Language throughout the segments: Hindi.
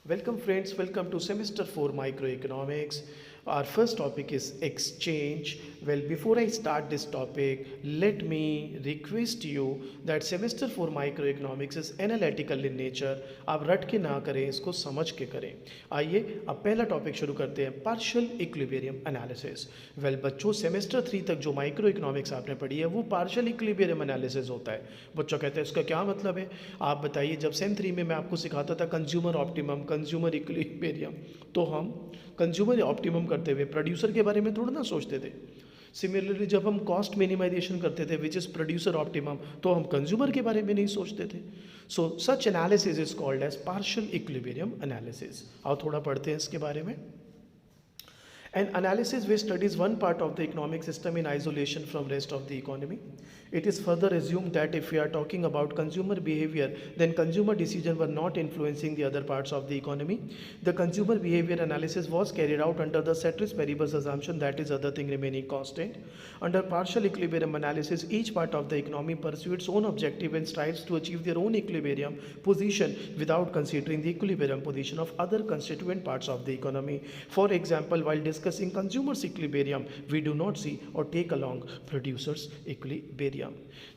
Welcome friends, welcome to semester 4 microeconomics. Our first topic is exchange. Well, before I start this topic, let me request you that semester 4 microeconomics is analytical in nature. आप रट के ना करें, इसको समझ के करें. आइए अब पहला टॉपिक शुरू करते हैं, पार्शियल इक्विलिब्रियम एनालिसिस. वेल बच्चों, सेमेस्टर 3 तक जो माइक्रो इकोनॉमिक्स आपने पढ़ी है वो पार्शियल इक्विलिब्रियम एनालिसिस होता है. बच्चों कहते हैं इसका क्या मतलब है, आप बताइए. जब सेम 3 में मैं आपको सिखाता था कंज्यूमर ऑप्टिमम, कंज्यूमर इक्विलिब्रियम, तो हम कंज्यूमर ऑप्टिमम करते हुए प्रोड्यूसर के बारे में थोड़ा ना सोचते थे. सिमिलरली जब हम कॉस्ट मिनिमाइजेशन करते थे विच इज़ प्रोड्यूसर ऑप्टिमम, तो हम कंज्यूमर के बारे में नहीं सोचते थे. So such analysis is called as partial equilibrium analysis. आओ थोड़ा पढ़ते हैं इसके बारे में. An analysis which studies one part of the economic system in isolation from rest of the economy. It is further assumed that if we are talking about consumer behavior, then consumer decisions were not influencing the other parts of the economy. The consumer behavior analysis was carried out under the ceteris paribus assumption, that is other thing remaining constant. Under partial equilibrium analysis, each part of the economy pursues its own objective and strives to achieve their own equilibrium position without considering the equilibrium position of other constituent parts of the economy. For example, while discussing consumers equilibrium, we do not see or take along producers equilibrium.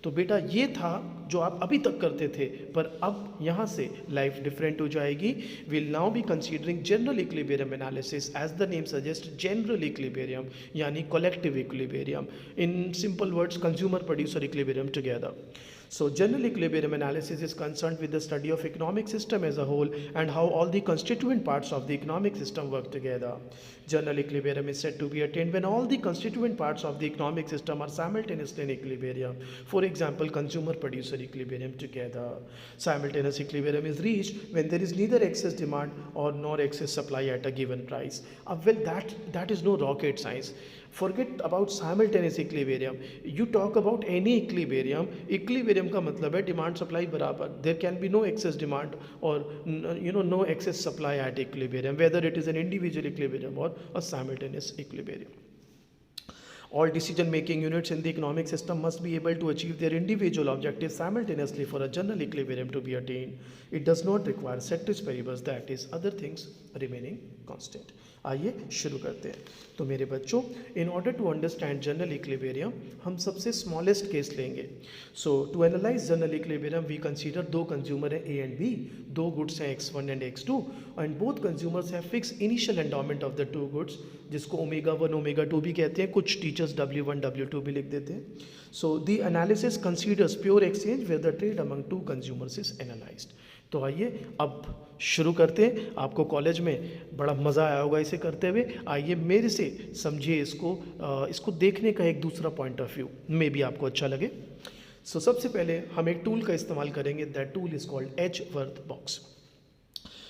तो बेटा ये था जो आप अभी तक करते थे, पर अब यहाँ से लाइफ डिफरेंट हो जाएगी. Will now be considering general equilibrium analysis. As the name suggest, general equilibrium यानी collective equilibrium. In simple words, consumer producer equilibrium together. So general equilibrium analysis is concerned with the study of economic system as a whole and how all the constituent parts of the economic system work together. General equilibrium is said to be attained when all the constituent parts of the economic system are simultaneously in equilibrium. For example, consumer-producer equilibrium together. Simultaneous equilibrium is reached when there is neither excess demand or nor excess supply at a given price. Well, that is no rocket science. Forget about simultaneous equilibrium. You talk about any equilibrium. Equilibrium का मतलब है डिमांड सप्लाई बराबर. There can be no excess demand or no excess supply at equilibrium, whether it is an individual equilibrium or a simultaneous equilibrium. All decision-making units in the economic system must be able to achieve their individual objectives simultaneously for a general equilibrium to be attained. It does not require ceteris paribus, that is, other things remaining constant. आइए शुरू करते हैं. तो मेरे बच्चों, in order to understand general equilibrium हम सबसे स्मॉलेस्ट केस लेंगे. So to analyse general equilibrium we consider दो कंज्यूमर हैं ए एंड बी, दो गुड्स हैं x1 and x2, and both consumers have fix initial endowment of the two goods, जिसको ओमेगा 1 ओमेगा 2 भी कहते हैं. कुछ टीचर्स W1 W2 भी लिख देते हैं. So the analysis considers pure exchange where the trade among two consumers is analysed. तो आइए अब शुरू करते हैं. आपको कॉलेज में बड़ा मज़ा आया होगा इसे करते हुए. आइए मेरे से समझिए इसको देखने का एक दूसरा पॉइंट ऑफ व्यू में भी आपको अच्छा लगे. सो सबसे पहले हम एक टूल का इस्तेमाल करेंगे. That tool is called Edgeworth box.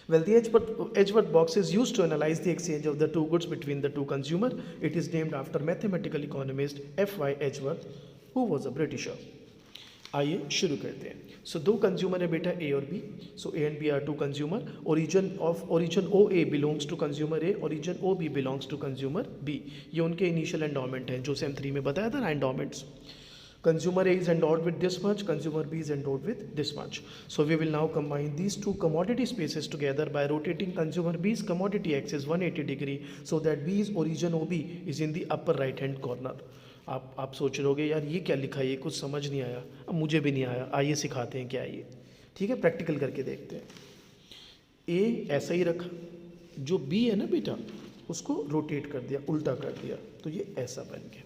Well, the Edgeworth box is used to analyze the exchange of the two goods between the two consumer. It is named after mathematical economist F.Y. Edgeworth, who was a Britisher. आइए शुरू करते हैं. सो दो कंज्यूमर है बेटा, ए और B. So A and B are two consumer. Origin O A belongs to consumer A, origin O B belongs to consumer B. ये उनके इनिशियल एंडोमेंट हैं जो सेम 3 में बताया था ना, endowments. Consumer A is endowed with this much, consumer B is endowed with this much. So we will now combine these two commodity spaces together by rotating consumer B's commodity axis 180 degree so that B's origin OB is in the upper right hand corner. आप सोच रहे होगे यार ये क्या लिखा है, ये कुछ समझ नहीं आया. अब मुझे भी नहीं आया. आइए सिखाते हैं क्या है ये. ठीक है, प्रैक्टिकल करके देखते हैं. ए ऐसा ही रखा, जो बी है ना बेटा उसको रोटेट कर दिया, उल्टा कर दिया, तो ये ऐसा बन गया.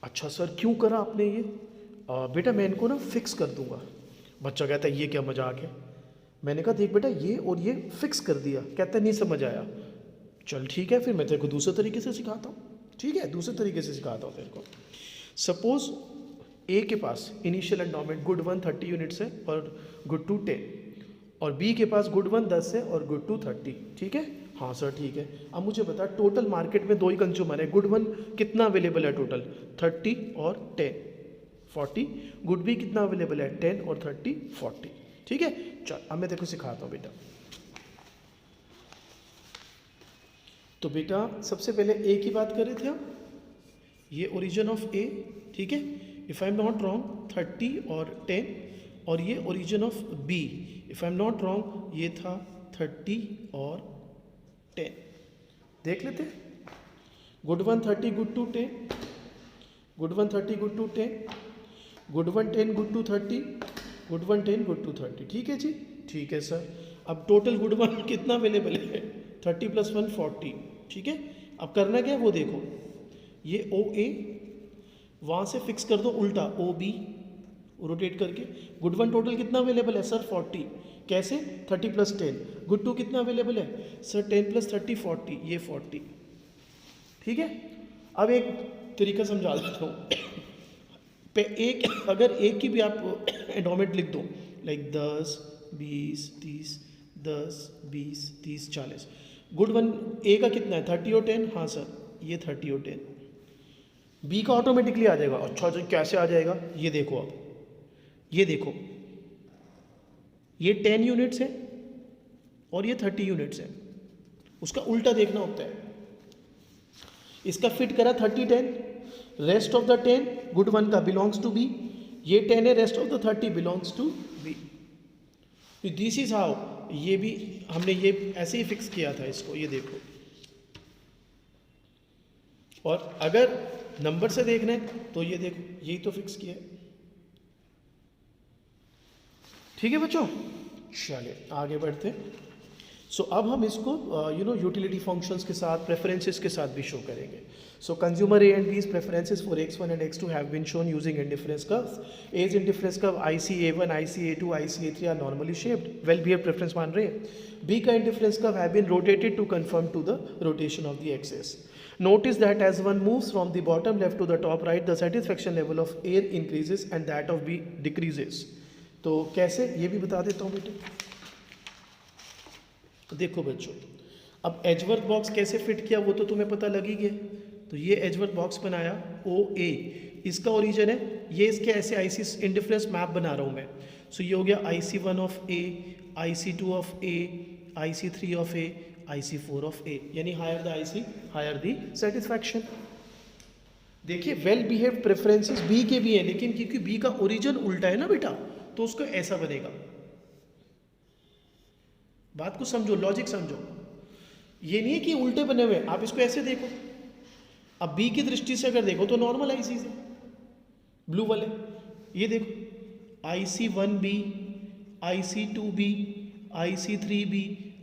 अच्छा सर क्यों करा आपने ये? बेटा मैं इनको ना फिक्स कर दूंगा. बच्चा कहता है ये क्या मजाक है. मैंने कहा देख बेटा ये और ये फिक्स कर दिया. कहता है नहीं समझ आया. चल ठीक है, फिर मैं तेरे को दूसरे तरीके से सिखाता हूँ. ठीक है, दूसरे तरीके से सिखाता हूँ तेरे को. सपोज ए के पास इनिशियल एंडोमेंट गुड 1 30 यूनिट्स है और गुड 2 10, और बी के पास गुड 1 10 है और गुड 2 30. ठीक है, हाँ सर ठीक है. अब मुझे बता, टोटल मार्केट में दो ही कंज्यूमर है. गुड 1 कितना अवेलेबल है टोटल? 30 और 10 40. गुड बी कितना अवेलेबल है? 10 और 30 40. ठीक है, चल अब मैं तेरे को सिखाता हूँ बेटा. तो बेटा सबसे पहले ए की बात कर रहे थे हम. ये ओरिजिन ऑफ ए. ठीक है, if I am not wrong 30 और 10, और ये origin of B. If I am not wrong ये था 30 और 10 देख लेते हैं। Good 1 30 good 2 10, good 1 30 good 2 10, good 1 10 good 2 30, good 1 10 good 2 30। ठीक है जी, ठीक है सर। अब टोटल गुड 1 कितना अवेलेबल है? 30 + 1 40। ठीक है, अब करना क्या है वो देखो, ये ओ ए वहाँ से फिक्स कर दो उल्टा ओ बी रोटेट करके। गुड 1 टोटल कितना अवेलेबल है सर? 40। कैसे? 30 + 10। गुड 2 कितना अवेलेबल है सर? 10 + 30 40, ये 40। ठीक है, अब एक तरीका समझा देता हूँ। एक अगर एक की भी आप एंडोमेंट लिख दो, लाइक 10 20 30, 10 20 30 40। गुड 1 ए का कितना है? 30 और 10। हाँ सर, ये 30 और 10। बी का ऑटोमेटिकली आ जाएगा। अच्छा जी, कैसे आ जाएगा? ये देखो, अब ये देखो, ये 10 यूनिट्स है और ये 30 यूनिट्स है। उसका उल्टा देखना होता है। इसका फिट करा 30 10, रेस्ट ऑफ द 10 गुड 1 का बिलोंग्स टू बी, ये 10 है, rest of the 30 belongs to B. This is how, ये भी हमने ये ऐसे ही फिक्स किया था इसको, ये देखो। और अगर नंबर से देखना है तो ये देखो, यही तो फिक्स किया है। ठीक है बच्चों, चलिए आगे बढ़ते हैं। सो अब हम इसको यूटिलिटी फंक्शंस के साथ, प्रेफरेंसेस के साथ भी शो करेंगे। So consumer A and B's preferences for x1 and x2 have been shown using indifference curves. As indifference curve ICA1, ICA2, ICA3 are normally shaped, well behaved preference मान रहे हैं। बी का indifference curve have been rotated to conform to the rotation of the axis. Notice that as one moves from the bottom left to the top right, the satisfaction level of A increases and that of B decreases. तो कैसे, ये भी बता देता हूँ बेटे। तो देखो बच्चों, अब एजवर्थ बॉक्स कैसे फिट किया वो तो तुम्हें पता लग ही गया। तो ये एजवर्थ बॉक्स बनाया ओ ए, इसका ओरिजिन है, ये इसके ऐसे आईसी इंडिफरेंस मैप बना रहा हूँ मैं। सो ये हो गया IC1 of A, IC2 of A, IC3 of A, IC4 of A, यानी higher the IC higher the satisfaction. देखिए वेल बिहेव्ड प्रेफरेंसेस बी के भी हैं, लेकिन क्योंकि बी का ओरिजिन उल्टा है ना बेटा, तो उसको ऐसा बनेगा। बात को समझो, लॉजिक समझो। ये नहीं है कि उल्टे बने हुए, आप इसको ऐसे देखो। अब बी की दृष्टि से अगर देखो तो नॉर्मल आईसी है, ब्लू वाले। ये देखो IC1B, IC2B, IC3B,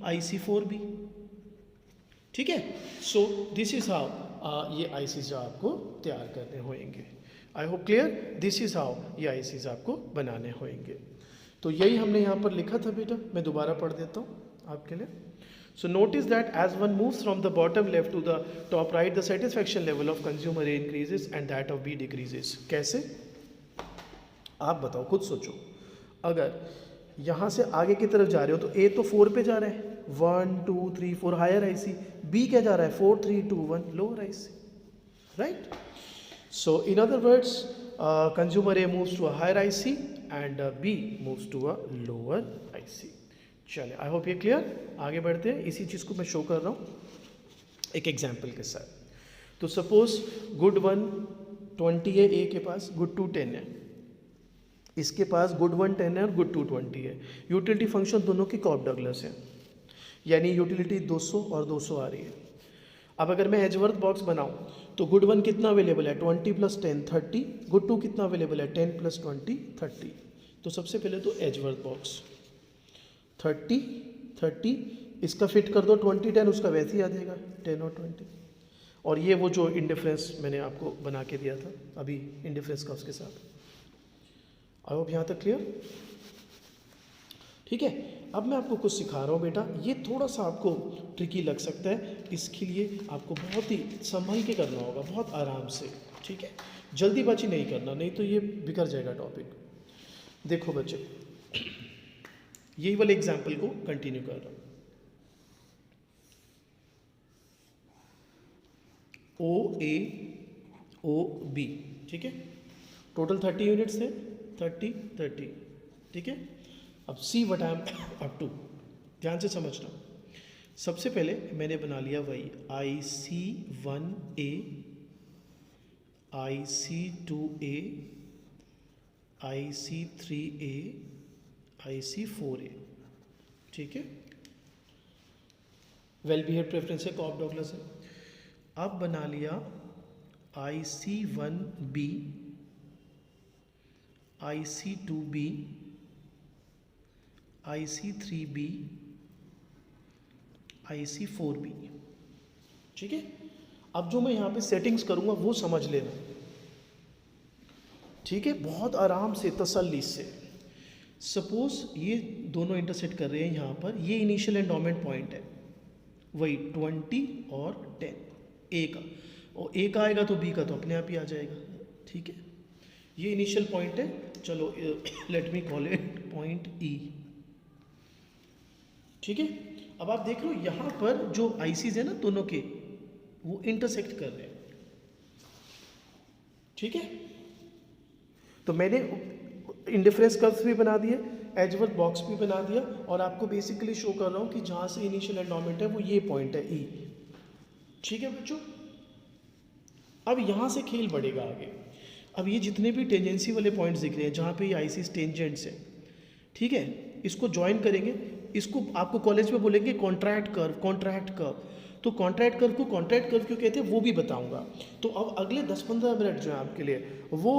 IC4B। ठीक है, सो दिस इज हाउ ये आईसीज आपको तैयार करने होंगे। I hope clear, this is how ये आईसीज आपको बनाने होंगे। तो यही हमने यहाँ पर लिखा था बेटा, मैं दोबारा पढ़ देता हूँ आपके लिए। So notice that as one moves from the bottom left to the top right, the satisfaction level of consumer A increases and that of B decreases. कैसे, आप बताओ, खुद सोचो। अगर यहाँ से आगे की तरफ जा रहे हो तो ए तो 4 पे जा रहा है, 1 2 3 4 हायर आईसी। बी क्या जा रहा है? 4 3 2 1 lower IC, right. So in other words, consumer A moves to a higher IC and B moves to a lower IC. चलिए, आई होप ये क्लियर। आगे बढ़ते हैं, इसी चीज़ को मैं शो कर रहा हूँ एक एग्जाम्पल के साथ। तो सपोज गुड 1 20 है ए के पास, गुड 2 10 है। इसके पास गुड 1 10 है और गुड 2 20 है। यूटिलिटी फंक्शन दोनों की कॉप डगलस है, यानी यूटिलिटी 200 और 200 आ रही है। अब अगर मैं एजवर्थ बॉक्स बनाऊं तो गुड 1 कितना अवेलेबल है? 20 + 10 30। गुड 2 कितना अवेलेबल है? 10 + 20 30। तो सबसे पहले तो एजवर्थ बॉक्स 30 30, इसका फिट कर दो 20 10, उसका वैसे ही आ जाएगा 10 और 20। और ये वो जो इंडिफरेंस मैंने आपको बना के दिया था अभी इंडिफरेंस का उसके साथ। आई होप यहाँ तक क्लियर। ठीक है, अब मैं आपको कुछ सिखा रहा हूँ बेटा, ये थोड़ा सा आपको ट्रिकी लग सकता है, इसके लिए आपको बहुत ही संभल के करना होगा, बहुत आराम से। ठीक है, जल्दीबाजी नहीं करना, नहीं तो ये बिगड़ जाएगा टॉपिक। देखो बच्चे, यही वाले एग्जाम्पल को कंटिन्यू कर रहा हूँ। OA OB, ठीक है, टोटल 30 यूनिट्स थे, 30 30, ठीक है। अब see what I am up to, ध्यान से समझना। सबसे पहले मैंने बना लिया वही IC1A, IC2A, IC3A, IC4A, ठीक है। वेल बिहेव प्रेफरेंस है, कॉप डॉगलस है। अब बना लिया IC1B, IC2B, IC3B, IC4B। ठीक है, अब जो मैं यहाँ पे सेटिंग्स करूँगा वो समझ लेना, ठीक है, बहुत आराम से तसल्ली से। सपोज ये दोनों इंटरसेक्ट कर रहे हैं यहाँ पर, ये इनिशियल एंडोमेंट पॉइंट है, वही 20 और 10, ए का, और ए का आएगा तो बी का तो अपने आप ही आ जाएगा। ठीक है, ये इनिशियल पॉइंट है, चलो let me call it point ई। ठीक है, अब आप देख रहे हो यहाँ पर जो आईसीज है ना दोनों के, वो इंटरसेक्ट कर रहे हैं। ठीक है, तो मैंने इंडिफरेंस कर्व्स भी बना दिए, एजवर्थ बॉक्स भी बना दिया, और आपको बेसिकली शो कर रहा हूँ कि जहाँ से इनिशियल एंडोमेंट है वो ये पॉइंट है ई। ठीक है बच्चों, अब यहाँ से खेल बढ़ेगा आगे। अब ये जितने भी टेंजेंसी वाले पॉइंट्स दिख रहे हैं जहाँ पे ये आईसीस टेंजेंट्स है, ठीक है, इसको ज्वाइन करेंगे, इसको आपको कॉलेज में बोलेंगे कॉन्ट्रैक्ट कर्व, कॉन्ट्रैक्ट कर्व। तो कॉन्ट्रैक्ट कर्व को कॉन्ट्रैक्ट कर्व क्यों कहते हैं वो भी बताऊंगा। तो अब अगले 10-15 मिनट जो है आपके लिए वो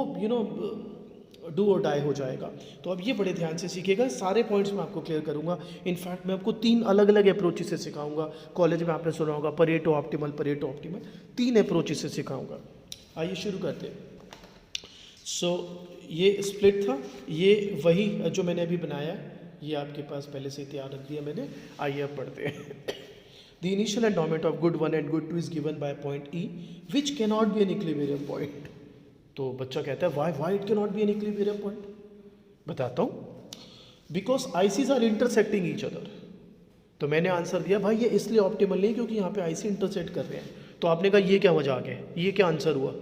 डू और डाई हो जाएगा। तो अब ये बड़े ध्यान से सीखिएगा, सारे पॉइंट्स मैं आपको क्लियर करूंगा। इनफैक्ट मैं आपको 3 अलग अलग अप्रोचेस से सिखाऊंगा। कॉलेज में आपने सुना होगा Pareto optimal, Pareto optimal, 3 approaches से सिखाऊंगा। आइए शुरू करते हैं। सो ये स्प्लिट था, ये वही जो मैंने अभी बनाया, ये आपके पास पहले से तैयार रख दिया मैंने। आइए अब पढ़ते हैं। The initial endowment of good 1 and good 2 is given by point E, which cannot be an equilibrium point. तो बच्चा कहता है why it cannot be an equilibrium point? बताता हूँ, because ICs are intersecting each other. तो मैंने आंसर दिया भाई ये इसलिए ऑप्टिमल नहीं क्योंकि यहाँ पे IC इंटरसेक्ट कर रहे हैं। तो आपने कहा ये क्या मजाक है, ये क्या आंसर हुआ,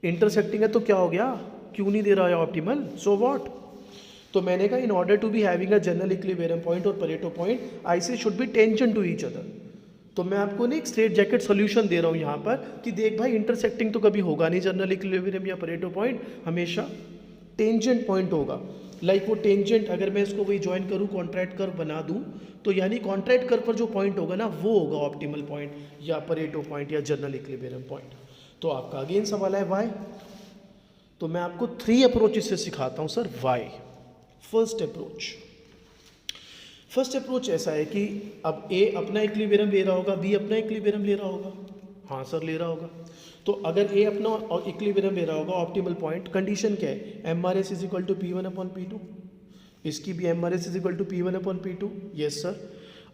इंटरसेक्टिंग है तो क्या हो गया, क्यों नहीं दे रहा है ऑप्टिमल, सो व्हाट। तो मैंने कहा in order to be having a general equilibrium point और Pareto point, IC should be tangent to each other. तो मैं आपको नहीं एक स्ट्रेट जैकेट सॉल्यूशन दे रहा हूँ यहाँ पर कि देख भाई इंटरसेक्टिंग तो कभी होगा नहीं जनरल इक्विलिब्रियम या परेटो पॉइंट, हमेशा टेंजेंट पॉइंट होगा। लाइक वो टेंजेंट अगर मैं इसको वही ज्वाइन करूँ, कॉन्ट्रैक्ट कर्व बना दूँ, तो यानी कॉन्ट्रैक्ट कर्व पर जो पॉइंट होगा ना वो होगा ऑप्टिमल पॉइंट या परेटो पॉइंट या जनरल इक्विलिब्रियम पॉइंट। तो आपका अगेन सवाल है वाई, तो मैं आपको 3 अप्रोचेस से सिखाता हूँ सर वाई। फर्स्ट अप्रोच ऐसा है कि अब ए अपना इक्विलिब्रियम ले रहा होगा, बी अपना इक्विलिब्रियम ले रहा होगा। हाँ सर ले रहा होगा। तो अगर ए अपना इक्विलिब्रियम ले रहा होगा ऑप्टिमल पॉइंट, कंडीशन क्या है, M R S is equal to P1/P2, इसकी भी M R S is equal to P1/P2। Yes sir.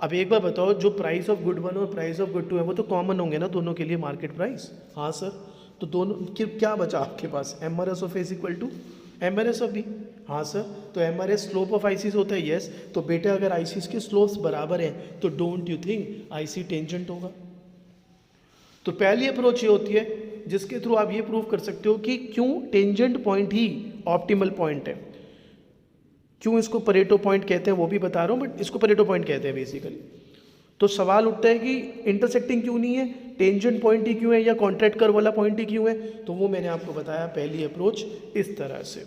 अब एक बार बताओ, जो प्राइस ऑफ गुड 1 और प्राइस ऑफ गुड 2 है वो तो कॉमन होंगे ना दोनों के लिए, मार्केट प्राइस। हाँ सर। तो दोनों क्या बचा आपके पास, M R S of A is equal to M R S of B. हाँ सर। तो M R S slope of ICs होता है, यस। तो बेटा अगर आईसीस के स्लोप्स बराबर हैं तो don't you think IC tangent होगा। तो पहली अप्रोच ये होती है जिसके थ्रू आप ये प्रूव कर सकते हो कि क्यों टेंजेंट पॉइंट ही ऑप्टिमल पॉइंट है। क्यों इसको परेटो पॉइंट कहते हैं वो भी बता रहा हूँ, बट इसको परेटो पॉइंट कहते हैं बेसिकली। तो सवाल उठता है कि इंटरसेक्टिंग क्यों नहीं है, टेंजेंट पॉइंट ही क्यों है, या कॉन्ट्रैक्ट कर्व वाला पॉइंट ही क्यों है। तो वो मैंने आपको बताया पहली अप्रोच इस तरह से।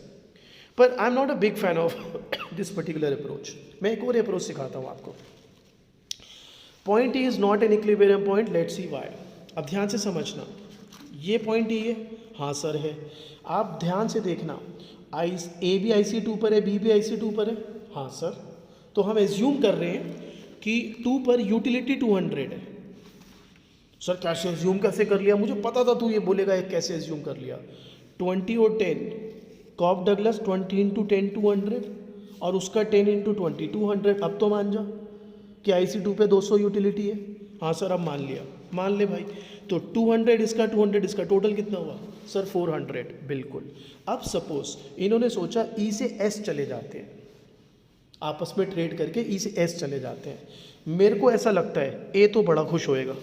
पर आई am not a big fan of this particular approach. मैं एक और अप्रोच सिखाता हूँ आपको। Point E is not an equilibrium point, let's see why. अब ध्यान से समझना, ये पॉइंट ई है, हाँ सर है। आप ध्यान से देखना, ए भी IC2 पर है, बी भी IC2 पर है, हाँ सर। तो हम एज्यूम कर रहे हैं कि 2 पर यूटिलिटी 200 है। सर कैसे एज्यूम कैसे कर लिया, मुझे पता था तू ये बोलेगा, एक कैसे एज्यूम कर लिया। 20 और 10, कॉप डगलस 20 × 10 200 और उसका 10 × 20 200। अब तो मान जा कि IC2 पे 200 यूटिलिटी है। हाँ सर अब मान लिया, मान ले भाई। तो 200 इसका 200 इसका, टोटल कितना हुआ सर 400, बिल्कुल। अब सपोज इन्होंने सोचा E से S चले जाते हैं, आपस में ट्रेड करके E से S चले जाते हैं। मेरे को ऐसा लगता है A तो बड़ा खुश होएगा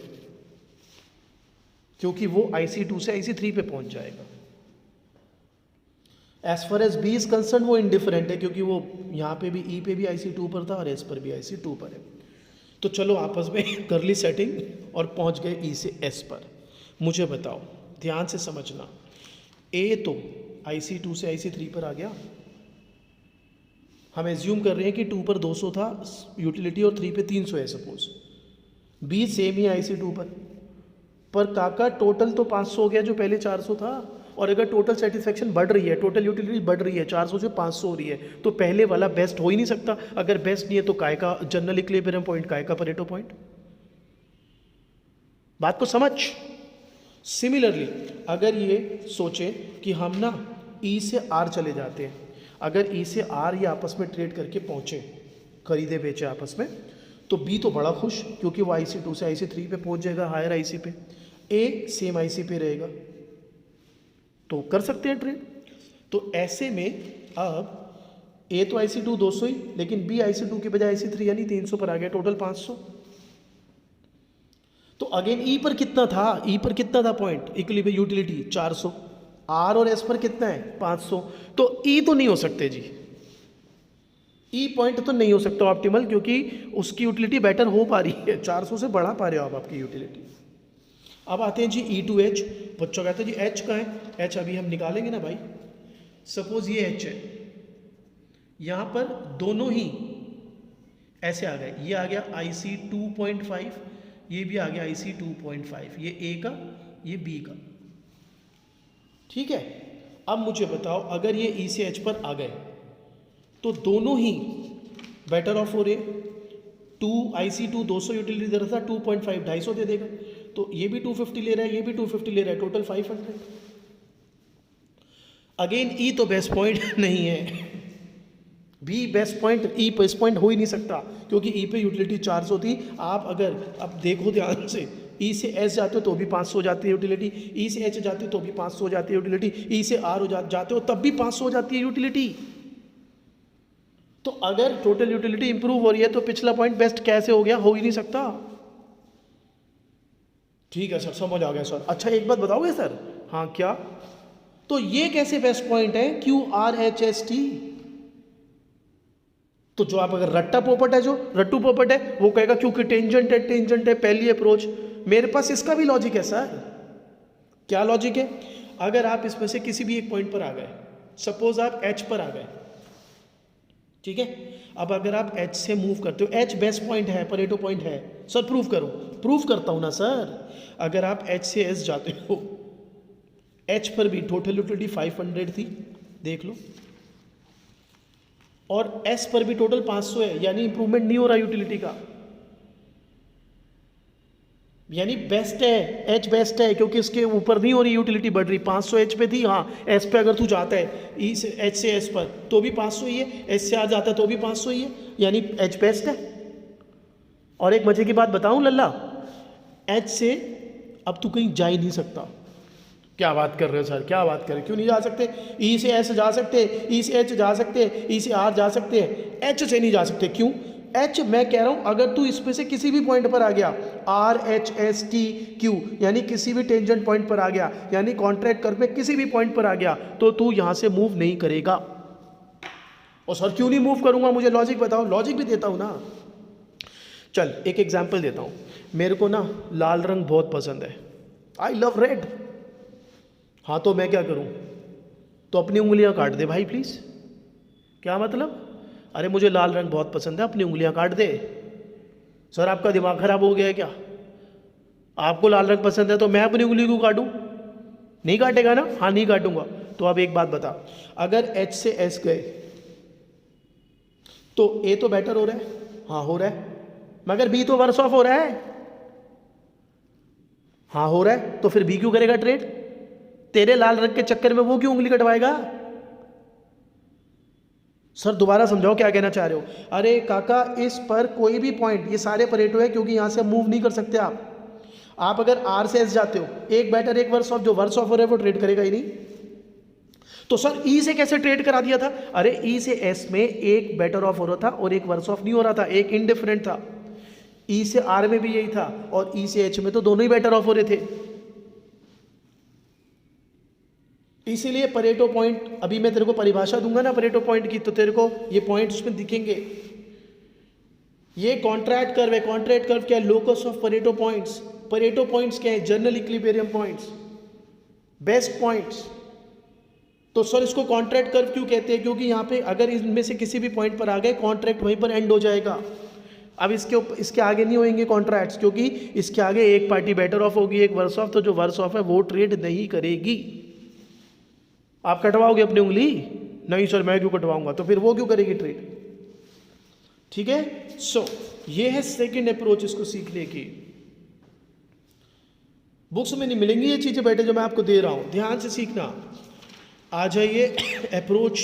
क्योंकि वो IC2 से IC3 पे पहुंच जाएगा। As far as B is concern वो इंडिफरेंट है क्योंकि वो यहाँ पे भी E पे भी IC2 पर था और S पर भी IC2 पर है। तो चलो आपस में कर ली सेटिंग और पहुंच गए E से S पर। मुझे बताओ, ध्यान से समझना, A तो IC2 से IC3 पर आ गया। हम एज्यूम कर रहे हैं कि 2 पर 200 था यूटिलिटी और 3 पे 300 है सपोज। बी सेम ही IC2 पर काका टोटल तो 500 हो गया जो पहले 400 था, और अगर टोटल सेटिस्फेक्शन बढ़ रही है, टोटल यूटिलिटी बढ़ रही है, 400 से 500 हो रही है, तो पहले वाला बेस्ट हो ही नहीं सकता। अगर बेस्ट नहीं है तो काय का जनरल इक्विलिब्रियम पॉइंट, काय का परेटो पॉइंट। बात को समझ। सिमिलरली अगर ये सोचे कि हम ना E से R चले जाते हैं, अगर E से R ये आपस में ट्रेड करके पहुंचे, खरीदे बेचे आपस में, तो B तो बड़ा खुश क्योंकि वो IC2 से IC3 पे पहुंच जाएगा, हायर IC पे। A सेम IC पे रहेगा, तो कर सकते हैं ट्रेड। तो ऐसे में अब A तो IC2 200 ही, लेकिन B IC2 की बजाय IC3 यानी 300 पर आ गया, टोटल 500। तो अगेन E पर कितना था, E पर कितना था पॉइंट इक्विलिब्रियम यूटिलिटी 400, R और S पर कितना है 500। तो E तो नहीं हो सकते जी, E पॉइंट तो नहीं हो सकता ऑप्टिमल, क्योंकि उसकी यूटिलिटी बेटर हो पा रही है, 400 से बढ़ा पा रहे हो आप आपकी यूटिलिटी। अब आते हैं जी E to H। बच्चों कहते हैं जी H कहाँ है, H अभी हम निकालेंगे ना भाई। सपोज ये H है, यहाँ पर दोनों ही ऐसे आ गए, ये आ गया IC 2.5, ये भी आ गया IC 2.5, ये A का ये B का, ठीक है। अब मुझे बताओ अगर ये E से H पर आ गए तो दोनों ही बेटर ऑफ हो रहे। 2 200 यूटिलिटी दे रहा था, 2.5 250 दे देगा, तो ये भी 250 ले रहा है, ये भी 250 ले रहा है, टोटल 500। अगेन E तो बेस्ट पॉइंट नहीं है, B best point, E best point हो ही नहीं सकता, क्योंकि E पे यूटिलिटी 400 थी। आप अगर अब देखो ध्यान से, E से S जाते हो तो भी 500 हो जाती है यूटिलिटी, E से H जाते हो तो भी 500 हो जाती है यूटिलिटी, E से R हो जाते हो तब भी 500 हो जाती है यूटिलिटी। तो अगर टोटल यूटिलिटी इंप्रूव हो रही है तो पिछला पॉइंट बेस्ट कैसे हो गया, हो ही नहीं सकता। ठीक है सर, समझ आ गया सर। अच्छा एक बात बताओगे सर, हाँ क्या, तो ये कैसे बेस्ट पॉइंट है QRHST। तो जो आप अगर रट्टा पोपट है, जो रट्टू पोपट है, वो कहेगा क्योंकि टेंजेंट है, टेंजेंट है पहली अप्रोच। मेरे पास इसका भी लॉजिक है सर। क्या लॉजिक है, अगर आप इसमें से किसी भी एक पॉइंट पर आ गए, सपोज आप H पर आ गए, ठीक है। अब अगर आप H से मूव करते हो, H बेस्ट पॉइंट है, परेटो पॉइंट है, सर प्रूव करो। प्रूव करता हूं ना सर। अगर आप H से S जाते हो, H पर भी टोटल यूटिलिटी 500 थी, देख लो, और S पर भी टोटल 500 है, यानी इंप्रूवमेंट नहीं हो रहा यूटिलिटी का, यानी बेस्ट है, H बेस्ट है, क्योंकि इसके ऊपर नहीं हो रही यूटिलिटी बढ़ रही। 500 H पे थी, हाँ S पे अगर तू जाता है E से H से S पर तो भी 500 ही है, S से आ जाता है तो भी 500 ही है, यानी H बेस्ट है। और एक मजे की बात बताऊं लल्ला, H से अब तू कहीं जा ही नहीं सकता। क्या बात कर रहे हो सर, क्या बात कर रहे हो, क्यों नहीं जा सकते? E से S जा सकते, E से H जा सकते, E से R जा सकते हैं, H से नहीं जा सकते। क्यों? H मैं कह रहा हूं अगर तू इसमें से किसी भी पॉइंट पर आ गया, R H S T Q, यानी किसी भी टेंजेंट पॉइंट पर आ गया, यानी कॉन्ट्रैक्ट कर्व में किसी भी पॉइंट पर आ गया, तो तू यहां से मूव नहीं करेगा। और सर क्यों नहीं मूव करूंगा, मुझे लॉजिक बताओ। लॉजिक भी देता हूं ना, चल एक एग्जाम्पल देता हूं। मेरे को ना लाल रंग बहुत पसंद है, आई लव रेड। हाँ तो मैं क्या करूं, तो अपनी उंगलियां काट दे भाई प्लीज। क्या मतलब? अरे मुझे लाल रंग बहुत पसंद है, अपनी उंगलियां काट दे। सर आपका दिमाग खराब हो गया है क्या? आपको लाल रंग पसंद है तो मैं अपनी उंगली क्यों काटूं? नहीं काटेगा ना? हाँ नहीं काटूंगा। तो अब एक बात बता, अगर H से S गए तो A तो बेटर हो रहा है, हाँ हो रहा है, मगर B तो वर्स ऑफ हो रहा है, हाँ हो रहा है, तो फिर B क्यों करेगा ट्रेड? तेरे लाल रंग के चक्कर में वो क्यों उंगली कटवाएगा? सर दोबारा समझाओ क्या कहना चाह रहे हो। अरे काका इस पर कोई भी पॉइंट, ये सारे परेटो है क्योंकि यहां से मूव नहीं कर सकते आप अगर R से S जाते हो, एक बेटर एक वर्स ऑफ, जो वर्स ऑफ हो रहा है वो ट्रेड करेगा ही नहीं। तो सर E से कैसे ट्रेड करा दिया था? अरे E से S में एक बेटर ऑफ हो रहा था और एक वर्स ऑफ नहीं हो रहा था, एक इनडिफरेंट था। E से R में भी यही था, और E से H में तो दोनों ही बेटर ऑफ हो रहे थे। इसीलिए परेटो पॉइंट, अभी मैं तेरे को परिभाषा दूंगा ना परेटो पॉइंट की, तो तेरे को ये पॉइंट उसमें दिखेंगे। ये कॉन्ट्रैक्ट कर्व है। कॉन्ट्रैक्ट कर्व क्या है? Locus of Pareto points. Pareto points क्या है? General equilibrium points, best points. तो सर इसको कॉन्ट्रैक्ट कर्व क्यों कहते हैं? क्योंकि यहाँ पे अगर इनमें से किसी भी पॉइंट पर आ गए, कॉन्ट्रैक्ट वहीं पर एंड हो जाएगा। अब इसके आगे नहीं होंगे कॉन्ट्रैक्ट्स, क्योंकि इसके आगे एक पार्टी बेटर ऑफ होगी, एक वर्स ऑफ, तो जो वर्स ऑफ है वो ट्रेड नहीं करेगी। आप कटवाओगे अपनी उंगली? नहीं सर मैं क्यों कटवाऊंगा, तो फिर वो क्यों करेगी ट्रेड? ठीक है। सो ये है सेकंड अप्रोच इसको सीखने की। बुक्स में नहीं मिलेंगी ये चीजें बेटे जो मैं आपको दे रहा हूं, ध्यान से सीखना। आ जाइए अप्रोच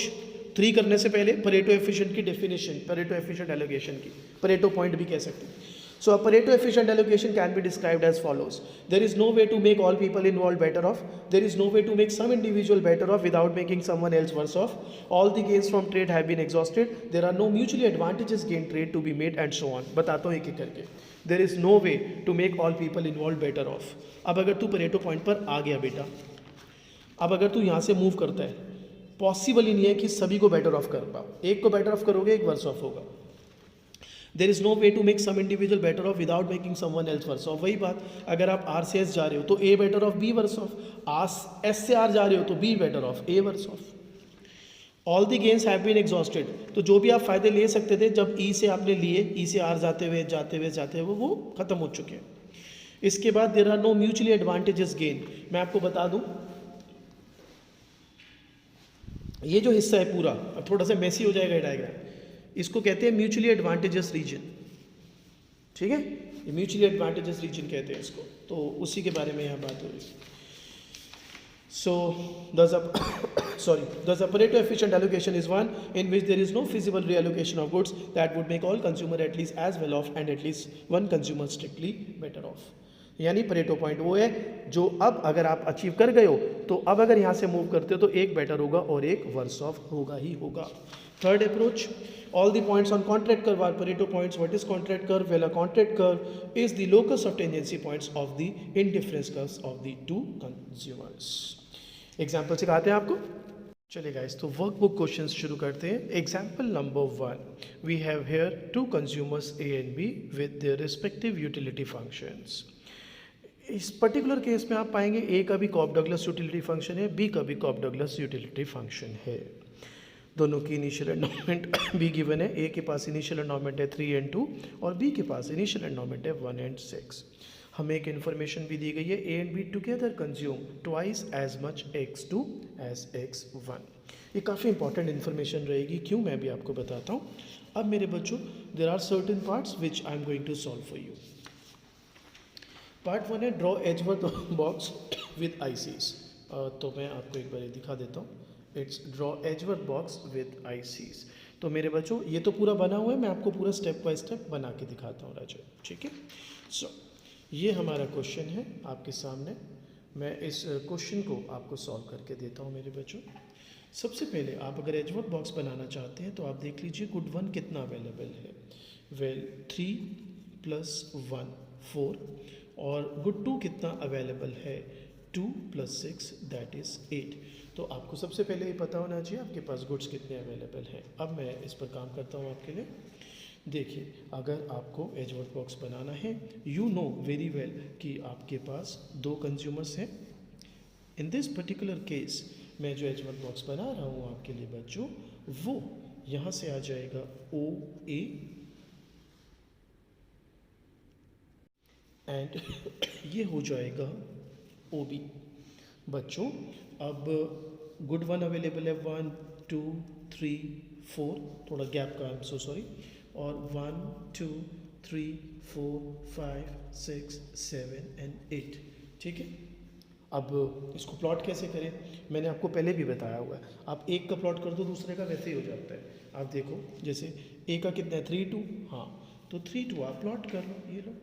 3 करने से पहले परेटो एफिशिएंट की डेफिनेशन, परेटो एफिशिएंट एलोकेशन की, परेटो पॉइंट भी कह सकते हैं। So a Pareto efficient allocation can be described as follows. There is no way to make all people involved better off. There is no way to make some individual better off without making someone else worse off. All the gains from trade have been exhausted. There are no mutually advantageous gain trade to be made and so on. बताता हूँ एक एक करके. There is no way to make all people involved better off. अब अगर तू Pareto point पर आ गया बेटा, अब अगर तू यहाँ से मूव करता है, पॉसिबल ही नहीं है कि सभी को बेटर ऑफ कर पाओ। एक को बेटर ऑफ करोगे, एक वर्स ऑफ होगा। There is no way to make some individual better off without making someone else worse off. वही बात, अगर आप आर से एस जा रहे हो तो A better off B worse off, R S से आर जा रहे हो तो B better off A worse off. All the gains have been exhausted, तो जो भी आप फायदे ले सकते थे जब ई से आपने लिए, ई से आर जाते हुए वो खत्म हो चुके हैं। इसके बाद there are no mutually advantages gain. मैं आपको बता दूं, ये जो हिस्सा है पूरा, अब थोड़ा सा मैसी हो जाएगा डायग्राम, इसको कहते हैं म्यूचुअली एडवांटेजेस रीजन। ठीक है, ये म्यूचुअली एडवांटेजेस रीजन कहते हैं इसको, तो उसी के बारे में यहाँ बात हो रही है। सो the Pareto efficient allocation is one in which there is no feasible reallocation of goods that would make all consumer at least as well off and at least one consumer strictly better off। यानी परेटो पॉइंट वो है जो अब अगर आप अचीव कर गए हो तो अब अगर यहाँ से मूव करते हो तो एक बेटर होगा और एक वर्स ऑफ होगा ही होगा। Third approach, all the points on contract curve are Pareto points. What is contract curve? Well, a contract curve is the locus of tangency points of the indifference curves of the two consumers। Example सिखाते हैं आपको, चलिए गाइस, तो वर्कबुक क्वेश्चन शुरू करते हैं। Example number 1, we have here two consumers A and B with their respective utility functions. इस पर्टिकुलर केस में आप पाएंगे ए का भी कॉप डगलस यूटिलिटी फंक्शन है, बी का भी कॉप डगलस यूटिलिटी फंक्शन है। दोनों की इनिशियल एंडोमेंट बी गिवन है, ए के पास इनिशियल एंडोमेंट है 3 and 2 और बी के पास इनिशियल एंडोमेंट है 1 and 6। हमें एक इन्फॉर्मेशन भी दी गई है, A and B together consume twice as much x2 as x1। ये काफ़ी इंपॉर्टेंट इन्फॉर्मेशन रहेगी, क्यों मैं भी आपको बताता हूँ। अब मेरे बच्चों, there are certain parts which I am going to solve for you. Part 1 है draw Edgeworth box with ICs. तो मैं आपको एक बार दिखा देता हूँ, it's draw Edgeworth box with ICs. तो मेरे बच्चों ये तो पूरा बना हुआ है, मैं आपको पूरा स्टेप बाय स्टेप बना के दिखाता हूँ राजू। ठीक है, सो ये हमारा क्वेश्चन है आपके सामने। मैं इस क्वेश्चन को आपको सॉल्व करके देता हूँ मेरे बच्चों। सबसे पहले आप अगर एजवर्थ बॉक्स बनाना चाहते हैं तो आप देख लीजिए गुड 1 कितना अवेलेबल है। वेल 3 + 1 4 और गुड 2 कितना अवेलेबल है 2 + 6 दैट इज़ 8। तो आपको सबसे पहले ये पता होना चाहिए आपके पास गुड्स कितने अवेलेबल हैं। अब मैं इस पर काम करता हूँ आपके लिए। देखिए, अगर आपको एजवर्थ बॉक्स बनाना है, यू नो वेरी वेल कि आपके पास 2 कंज्यूमर्स हैं। इन दिस पर्टिकुलर केस मैं जो एजवर्थ बॉक्स बना रहा हूँ आपके लिए बच्चों, वो यहाँ से आ जाएगा OA एंड ये हो जाएगा OB। बच्चों अब गुड 1 अवेलेबल है 1 2 3 4, थोड़ा गैप का, आई एम सो सॉरी, और 1 2 3 4 5 6 7 and 8। ठीक है, अब इसको प्लॉट कैसे करें, मैंने आपको पहले भी बताया हुआ है। आप एक का प्लॉट कर दो, दूसरे का वैसे ही हो जाता है। आप देखो, जैसे ए का कितना है 3 2, हाँ, तो 3 2 आप प्लॉट कर लो, ये लो।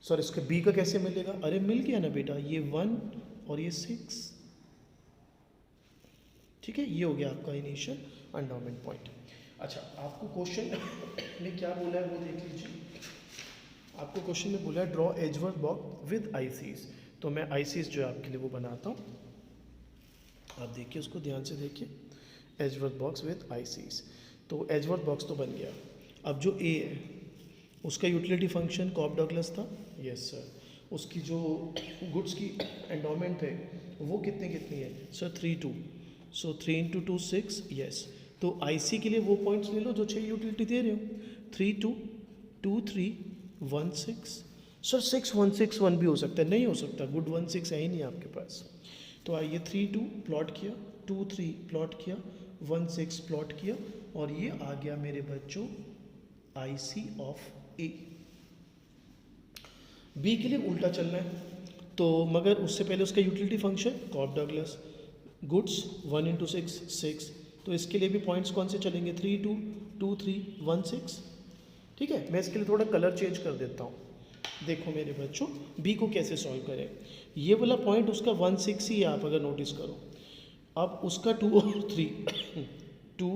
सर इसके बी का कैसे मिलेगा, अरे मिल गया ना बेटा, ये 1 और ये 6। ठीक है, ये हो गया आपका इनिशियल एंडोमेंट पॉइंट। अच्छा, आपको क्वेश्चन में क्या बोला है वो देख लीजिए। आपको क्वेश्चन में बोला है draw Edgeworth box with ICs. तो मैं आईसीज जो है आपके लिए वो बनाता हूँ, आप देखिए उसको ध्यान से देखिए। एजवर्थ बॉक्स विद आईसीज, तो एजवर्थ बॉक्स तो बन गया। अब जो ए है उसका यूटिलिटी फंक्शन कॉप डगलस था, यस सर। उसकी जो गुड्स की एंडोमेंट है वो कितनी है सर 3 2, सो 3 × 2 6, यस। तो आईसी के लिए वो पॉइंट्स ले लो जो 6 यूटिलिटी दे रहे हो, 3 2 2 3 1 6। सर 6 1 6 1 भी हो सकता है, नहीं हो सकता, गुड 1 6 है ही नहीं आपके पास। तो आइए 3 2 प्लॉट किया, 2 3 प्लॉट किया, 1 6 प्लॉट किया, और ये आ गया मेरे बच्चों आईसी ऑफ ए। बी के लिए उल्टा चलना है, तो मगर उससे पहले उसका utility function Cobb Douglas, goods 1 into 6 6, तो इसके लिए भी पॉइंट्स कौन से चलेंगे, 3 2 2 3 1 6। ठीक है, मैं इसके लिए थोड़ा कलर चेंज कर देता हूँ। देखो मेरे बच्चों बी को कैसे सॉल्व करें। ये वाला पॉइंट उसका 1 6 ही है, आप अगर नोटिस करो। अब उसका 2 और 3 2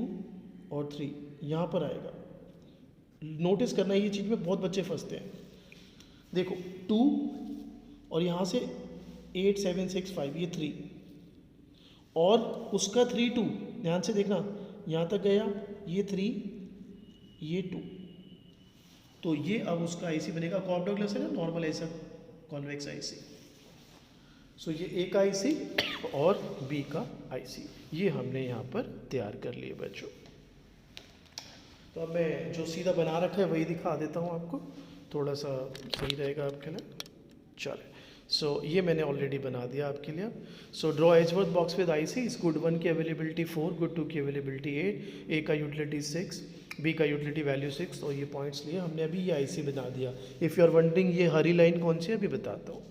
और 3 यहाँ पर आएगा। नोटिस करना ये चीज़ में बहुत बच्चे फंसते हैं। देखो 2 और यहाँ से 8 7 6 5 ये 3, और उसका 3 2, ध्यान से देखना यहाँ तक गया, ये 3 ये 2, तो ये अब उसका आईसी बनेगा। कॉप डगलस है ना, नॉर्मल ऐसा कॉन्वेक्स आईसी। सो ये ए का आईसी और बी का आईसी, ये हमने यहाँ पर तैयार कर लिए बच्चों। तो अब मैं जो सीधा बना रखा है वही दिखा देता हूँ आपको, थोड़ा सा सही रहेगा आपके लिए। चले, सो ये मैंने ऑलरेडी बना दिया आपके लिए। So draw Edgeworth box with IC. इस गुड 1 की अवेलेबिलिटी 4, गुड 2 की अवेलेबिलिटी 8, ए का यूटिलिटी 6, बी का यूटिलिटी वैल्यू 6, और ये पॉइंट्स लिए हमने। अभी ये आईसी बना दिया। इफ़ यू आर वंडरिंग ये हरी लाइन कौन सी है अभी बताता हूँ।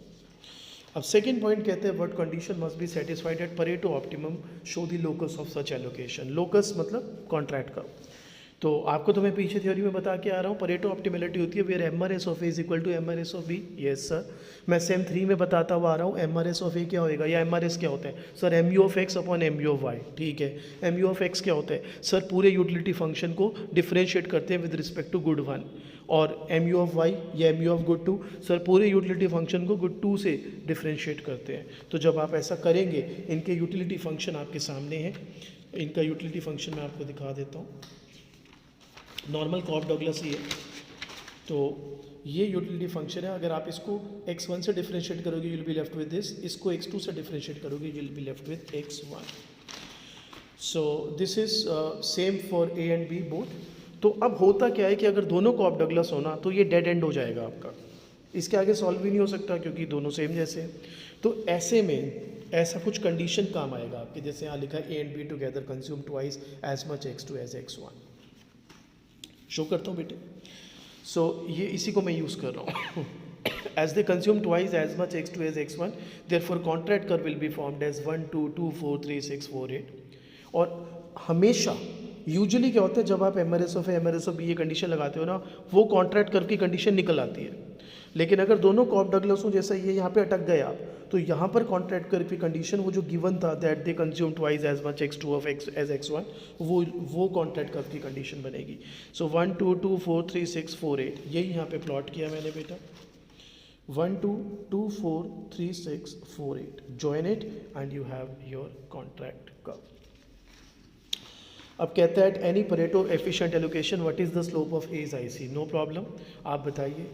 अब सेकेंड पॉइंट कहते हैं what condition must be satisfied at Pareto optimum, show the locus of such allocation. Locus मतलब कॉन्ट्रैक्ट का। तो आपको तो मैं पीछे थ्योरी में बता के आ रहा हूँ, परेटो ऑप्टिमैलिटी होती है where M R S of A is equal to M R S of B. Yes sir, मैं सेम 3 में बताता हुआ आ रहा हूँ M R S of A क्या होएगा, या एम आर एस क्या होता है sir, M U of X upon M U of Y. ठीक है, एम यू ऑफ एक्स क्या होता है सर, पूरे यूटिलिटी फंक्शन को डिफ्रेंशिएट करते हैं विद रिस्पेक्ट टू गुड 1, और एम यू ऑफ वाई या M U of good 2 sir पूरे यूटिलिटी फंक्शन को गुड 2 से डिफ्रेंशिएट करते हैं। तो जब आप ऐसा करेंगे, इनके यूटिलिटी फंक्शन आपके सामने है, इनका यूटिलिटी फंक्शन मैं आपको दिखा देता हूँ। नॉर्मल कॉप डगलस ही है, तो ये यूटिलिटी फंक्शन है। अगर आप इसको x1 से डिफरेंशिएट करोगे you will be left with this, इसको x2 से डिफरेंशिएट करोगे you will be left with x1। So this is same for A and B both. तो अब होता क्या है कि अगर दोनों कॉप डगलस होना तो ये डेड एंड हो जाएगा आपका, इसके आगे सॉल्व भी नहीं हो सकता क्योंकि दोनों सेम जैसे हैं। तो ऐसे में ऐसा कुछ कंडीशन काम आएगा आपके, जैसे यहाँ लिखा है A and B together consume twice as much x2 as x1। Show करता हूँ बेटे। सो ये इसी को मैं यूज़ कर रहा हूँ। As they consume twice as much x2 as x1, therefore contract curve will be formed as 1 2 2 4 3 6 4 8। और हमेशा यूजुअली क्या होता है, जब आप M R S of B ये कंडीशन लगाते हो ना, वो कॉन्ट्रैक्ट कर्व की कंडीशन निकल आती है। लेकिन अगर दोनों कॉप डगलस हो, जैसा ये यहाँ पे अटक गया, तो यहाँ पर कॉन्ट्रैक्ट कर्व की कंडीशन वो जो गिवन था that they consume twice as much x2 of x as x1, वो कॉन्ट्रैक्ट कर्व की कंडीशन बनेगी। सो 1 2 2 4 3 6 4 8 यही यहाँ पे प्लॉट किया मैंने बेटा। 1 2 2 4 3 6 4 8, join it and you have your contract curve. अब कहता है any Pareto efficient allocation what is the slope of as IC. No problem, आप बताइए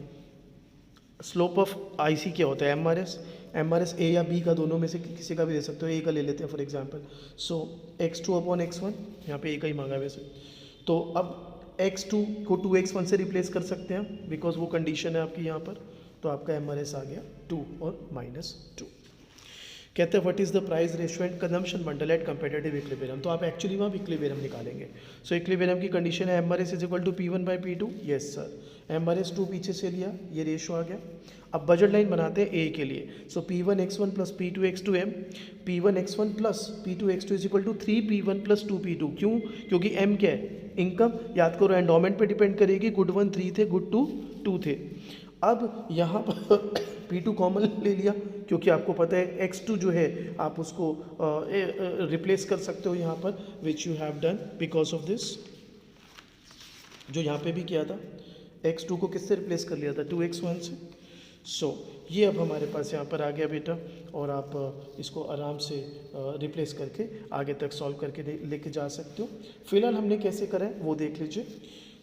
स्लोप ऑफ आईसी क्या होता है। एम आर एस ए या बी का, दोनों में से किसी का भी दे सकते हो, ए का ले लेते हैं for example. So x2 upon x1, यहाँ पे ए का ही मांगा वैसे, तो अब x2 को 2x1 से रिप्लेस कर सकते हैं बिकॉज वो कंडीशन है आपकी यहाँ पर। तो आपका एम आर एस आ गया 2 और -2। कहते हैं what is the price ratio and consumption bundle at competitive equilibrium. तो आप एक्चुअली वहाँ इक्विलिब्रियम निकालेंगे। सो इक्विलिब्रियम की कंडीशन है M R S is equal to P1 by P2। Yes sir, M R S 2 पीछे से लिया, ये रेशो आ गया। अब बजट लाइन बनाते हैं ए के लिए। So P1 x1 plus P2 x2 m, P1 x1 plus P2 x2 is equal to 3P1 plus 2P2। क्यों? क्योंकि m क्या है, इनकम। याद करो एंडोमेंट पे डिपेंड करेगी, गुड 1 3 थे, गुड 2 2 थे। अब यहाँ पर P2 कॉमन ले लिया क्योंकि आपको पता है x2 जो है आप उसको रिप्लेस कर सकते हो यहाँ पर, which you have done because of this, जो यहाँ पे भी किया था। x2 को किससे रिप्लेस कर लिया था, 2x1 से। सो ये अब हमारे पास यहाँ पर आ गया बेटा, और आप इसको आराम से रिप्लेस करके आगे तक सॉल्व करके लेके जा सकते हो। फिलहाल हमने कैसे करा है वो देख लीजिए।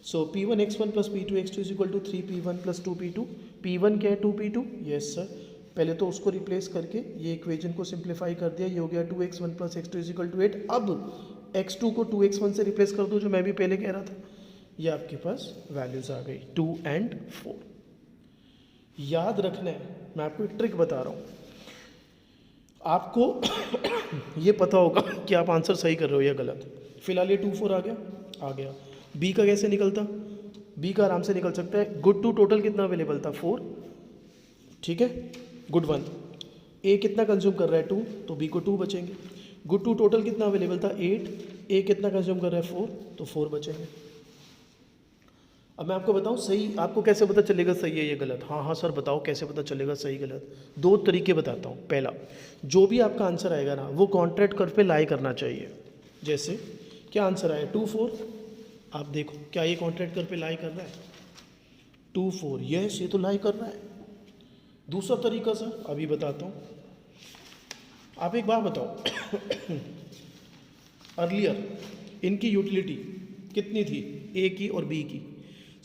So P1 x1 plus P2 x2 is equal to 3P1 plus 2P2। P1 क्या है, 2P2। यस सर, पहले तो उसको रिप्लेस करके ये इक्वेशन को सिंप्लीफाई कर दिया, ये हो गया 2x1 plus x2 is equal to 8। अब x2 को 2x1 से रिप्लेस कर दो, जो मैं भी पहले कह रहा था, ये आपके पास वैल्यूज आ गई 2 और 4। याद रखना है, मैं आपको एक ट्रिक बता रहा हूँ, आपको ये पता होगा कि आप आंसर सही कर रहे हो या गलत। फिलहाल ये 2 4 आ गया। बी का कैसे निकलता? बी का आराम से निकल सकता है। गुड 2 टोटल कितना अवेलेबल था? 4, ठीक है। गुड 1 ए कितना कंज्यूम कर रहा है? 2, तो बी को 2 बचेंगे। गुड 2 टोटल कितना अवेलेबल था? 8, ए कितना कंज्यूम कर रहा है? 4, तो 4 बचेंगे। अब मैं आपको बताऊं सही, आपको कैसे पता चलेगा सही है या गलत? हाँ सर बताओ कैसे पता चलेगा सही गलत? 2 तरीके बताता हूँ। पहला, जो भी आपका आंसर आएगा ना वो कॉन्ट्रैक्ट कर्व पे लाई करना चाहिए। जैसे क्या आंसर आया? 2 4, आप देखो क्या ये कॉन्ट्रैक्ट कर्व पे लाई कर रहा है? 2 4, यस ये तो लाई कर रहा है। दूसरा तरीका सर अभी बताता हूँ। आप एक बात बताओ अर्लियर इनकी यूटिलिटी कितनी थी, ए की और बी की?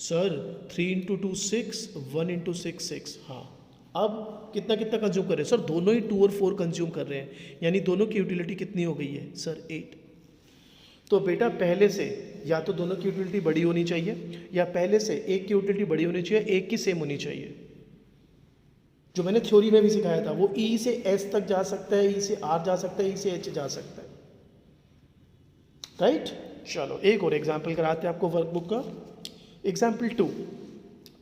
सर 3 × 2 6, 1 × 6 6। हाँ, अब कितना कितना कंज्यूम कर रहे हैं? सर दोनों ही 2 और 4 कंज्यूम कर रहे हैं, यानी दोनों की यूटिलिटी कितनी हो गई है? सर 8। तो बेटा पहले से या तो दोनों की यूटिलिटी बड़ी होनी चाहिए, या पहले से एक की यूटिलिटी बड़ी होनी चाहिए, एक की सेम होनी चाहिए। जो मैंने थ्योरी में भी सिखाया था, वो ई से एस तक जा सकता है, ई से आर जा सकता है, ई से एच जा सकता है, राइट। चलो एक और एग्जाम्पल कराते हैं आपको वर्कबुक का। एग्जाम्पल 2,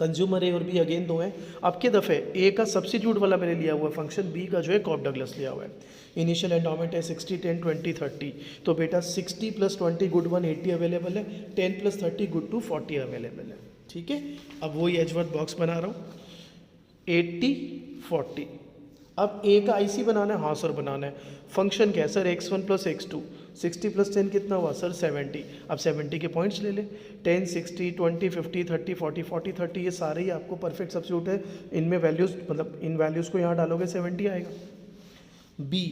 कंज्यूमर ए और बी अगेन 2 हैं। अब के दफ़े ए का सब्सिट्यूट वाला मैंने लिया हुआ है फंक्शन, बी का जो है कॉप डगलस लिया हुआ है। इनिशियल एंडोमेंट है 60 10 20 30, तो बेटा 60 + 20 गुड 1 80 अवेलेबल है, 10 + 30 गुड 2 40 अवेलेबल है, ठीक है। अब वही एजवर्थ बॉक्स बना रहा हूँ, 80 40। अब ए का आईसी बनाना है? हाँ सर बनाना है। फंक्शन क्या है सर? x1 + x2, 60 + 10 कितना हुआ सर? 70। अब 70 के पॉइंट्स ले ले, 10 60 20 50 30 40 40 30, ये सारे ही आपको परफेक्ट सब्स्टिट्यूट है। इनमें वैल्यूज़ मतलब इन वैल्यूज़ को यहाँ डालोगे 70 आएगा। बी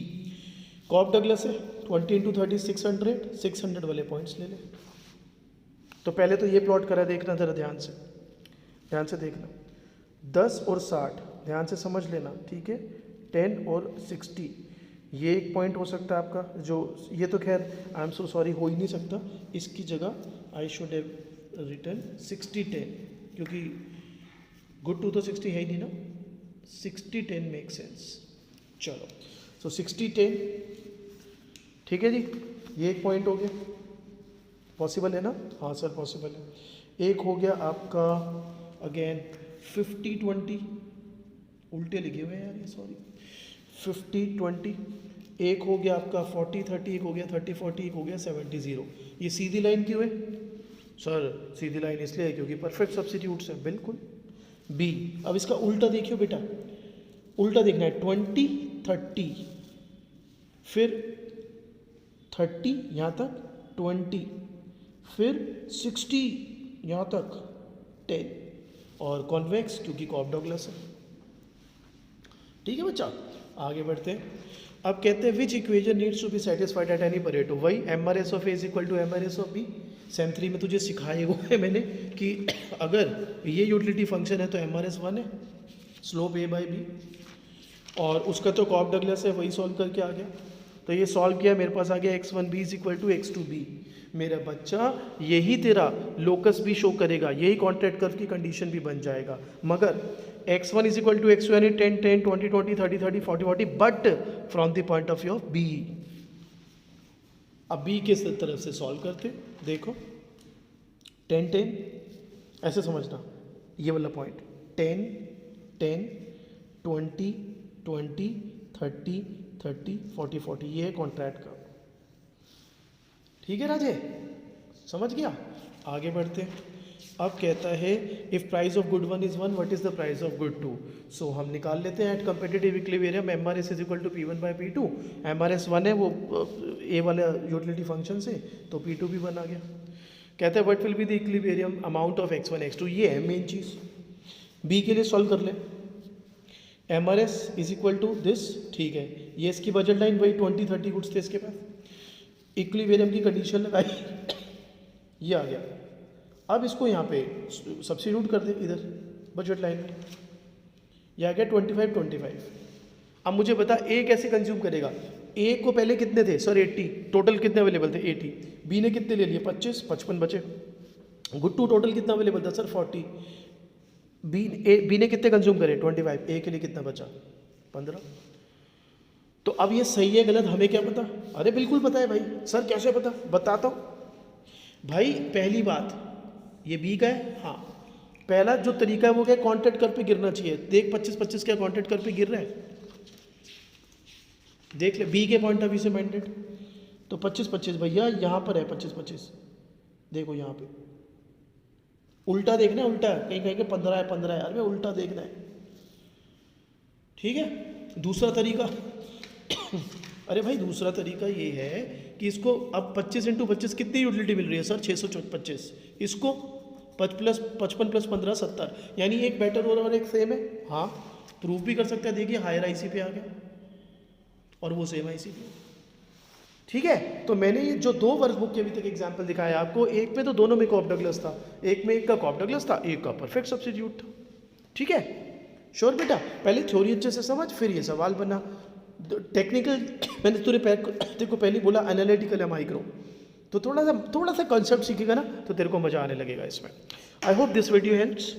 कॉप डगलस है, 20 × 30 600, 600 वाले पॉइंट्स ले ले। तो पहले तो ये प्लॉट करा, देखना ज़रा ध्यान से देखना। 10 और 60 ध्यान से समझ लेना, ठीक है। 10 और 60 ये एक पॉइंट हो सकता है आपका, जो ये तो खैर आई एम सो सॉरी हो ही नहीं सकता, इसकी जगह आई शुड हैव रिटन 60 10, क्योंकि गुड 2 तो 60 है ही नहीं ना, 60 10 मेक सेंस। चलो सो 60 10, ठीक है जी, ये एक पॉइंट हो गया। पॉसिबल है ना? हाँ सर पॉसिबल है। एक हो गया आपका अगेन 50 20, उल्टे लिखे हुए हैं यार ये, सॉरी, 50 20। एक हो गया आपका 40 30, एक हो गया 30 40, एक हो गया 70 0। ये सीधी लाइन क्यों है सर? सीधी लाइन इसलिए है क्योंकि परफेक्ट सब्स्टिट्यूट्स है, बिल्कुल। बी, अब इसका उल्टा देखियो बेटा, उल्टा देखना है। 20 30, फिर 30 यहाँ तक 20, फिर 60 यहाँ तक 10, और कॉन्वेक्स क्योंकि कॉप डगलस है, ठीक है बच्चा। आगे बढ़ते हैं। अब कहते हैं which equation needs to be satisfied at any Pareto? वही MRS of A = MRS of B। Same 3 में तुझे सिखाए हुआ है मैंने कि अगर ये यूटिलिटी फंक्शन है तो MRS 1 है, स्लोप A/B, और उसका तो कॉप डगलस है, वही सॉल्व करके आ गया। तो ये सॉल्व किया, मेरे पास आ गया x1b = x2b। मेरा बच्चा यही तेरा लोकस भी शो करेगा, यही कॉन्ट्रैक्ट कर्व की कंडीशन भी बन जाएगा। मगर x1 = x2 यानी 10 10 20 20 30 30 40 40, but from the point of view of b। अब b किस तरफ से सॉल्व करते, देखो 10 10 ऐसे समझना, ये वाला पॉइंट 10 10 20 20 30 30 40 40, ये है कॉन्ट्रैक्ट का, ठीक है राजे, समझ गया। आगे बढ़ते हैं। अब कहता है if price of good 1 is 1, what is the price of good 2? So हम निकाल लेते हैं at competitive equilibrium MRS = P1/P2। MRS 1 है वो ए वाले यूटिलिटी फंक्शन से, तो P2 भी 1 आ गया। कहता है what will be the equilibrium amount of x1 x2? ये है मेन चीज़। बी के लिए सॉल्व कर ले, MRS = दिस, ठीक है, ये इसकी बजट लाइन वही 20 30 गुड्स थे इसके पास, इक्विलिब्रियम की कंडीशन लगाई, ये आ गया। अब इसको यहाँ पे सब्स्टिट्यूट कर दे इधर बजट लाइन में, यह आ गया 25 25। अब मुझे बता ए कैसे कंज्यूम करेगा? ए को पहले कितने थे सर 80, टोटल कितने अवेलेबल थे 80, बी ने कितने ले लिए 25, 55 बचे। गुट्टू टोटल कितना अवेलेबल था सर 40, बी ने कितने कंज्यूम करे 25, ए के लिए कितना बचा 15। तो अब ये सही है गलत हमें क्या पता? अरे बिल्कुल पता है भाई। सर कैसे पता? बताता हूँ भाई। पहली बात ये बी का है, हाँ पहला जो तरीका है वो क्या, कॉन्टैक्ट कर पे गिरना चाहिए। देख 25-25 क्या कॉन्टैक्ट कर पे गिर रहा है, देख ले बी के पॉइंट ऑफ व्यू से माइंडेड। तो 25-25 भैया यहाँ पर है 25-25, देखो यहाँ पे उल्टा देखना है, उल्टा कहीं कहीं के 15 है 15 है, अरे उल्टा देखना है, ठीक है। दूसरा तरीका अरे भाई दूसरा तरीका ये है कि इसको अब 25 × 25 कितनी यूटिलिटी मिल रही है सर 625, इसको 55 + 15 70, यानी एक बेटर और एक सेम है। हाँ प्रूफ भी कर सकता है, देखिए हायर आईसी पे आ गया और वो सेम आईसी पे, ठीक है। तो मैंने ये जो 2 वर्कबुक के अभी तक एग्जाम्पल दिखाया आपको, एक में तो दोनों में कॉप डगलस था, एक में एक का कॉप डगलस था, एक का परफेक्ट सब्स्टिट्यूट था, ठीक है। श्योर बेटा, पहले थ्योरी अच्छे से समझ फिर ये सवाल बना। टेक्निकल मैंने तेरे को पहले बोला एनालिटिकल है माइक्रो, तो थोड़ा सा कॉन्सेप्ट सीखेगा ना तो तेरे को मजा आने लगेगा इसमें। I hope this video helps.